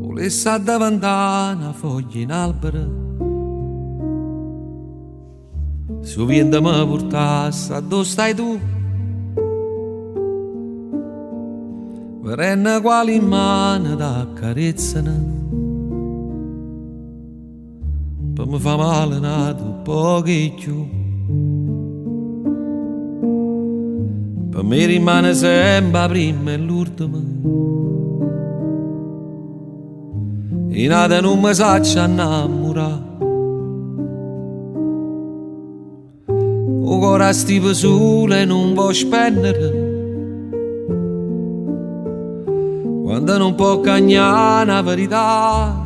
volesse addavantare una foglia in albero, se il vento mi portasse dove stai tu, verenne quali mani da carezzano, per mi fa male nato un pochettio, per me rimane sempre prima e l'ultima, e nata non mi saccia innamorare. O cuore stiva sole non può spendere, quando non può cagnare la verità.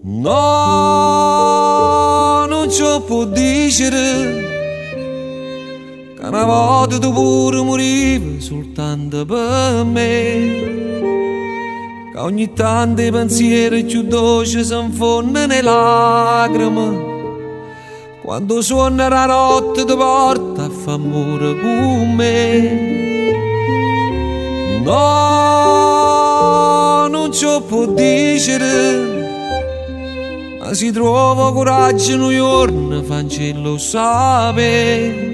No, non ci può dire che una volta tu pure morivi soltanto per me, che ogni tanto i pensieri più dolci si infondono nelle lacrime, quando suona la notte ti porta a fa amore con me. No, non ci può dire, ma si trova coraggio in un giorno fanciullo sapere,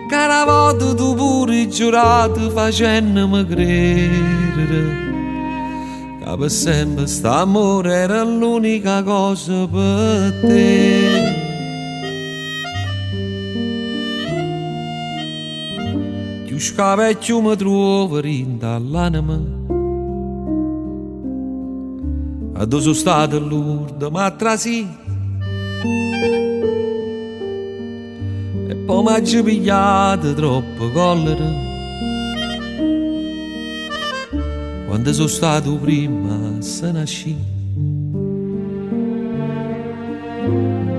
che una volta tu pure giurato facendomi credere che per sempre st'amore era l'unica cosa per te. Più scavecchio mi trovo rindall'anima, a dove sono stato a Lourdes ma trasì, e poi mi ha pigliato troppo collera, quando sono stato prima se nasci.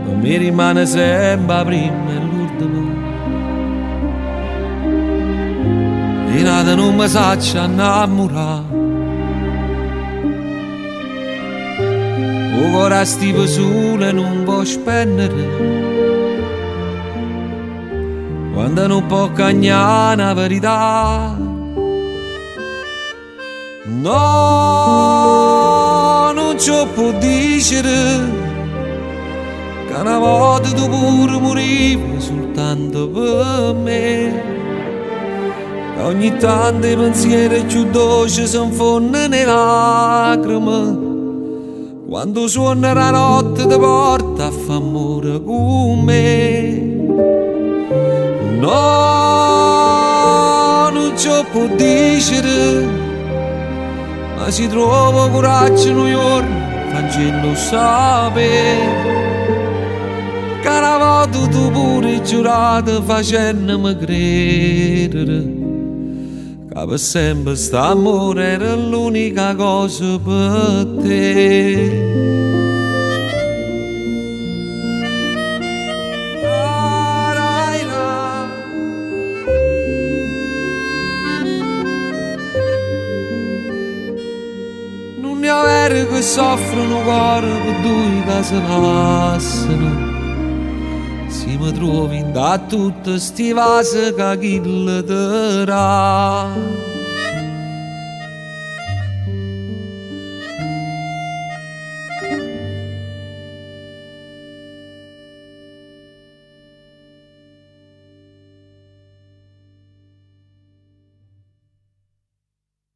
Per me rimane sempre prima e l'ultima, e nata non mi saccia innamorare. O cuore stiva sole non può spendere, quando non può cagnare la verità. No, non ci può dire che una volta tu pure morivi soltanto per me, che ogni tanto i pensieri più dolci si infondono nelle lacrime, quando suona la notte ti porta a fa amore con me. No, non ci può dire, ma si trova coraggio in un giorno fanciullo sapere, che una volta tu pure giurato facendomi credere che per sempre st'amore era l'unica cosa per te. Non ne avere che soffrono cuore per due che se passano, si mi trovi da tutte sti vasi che chi le darà.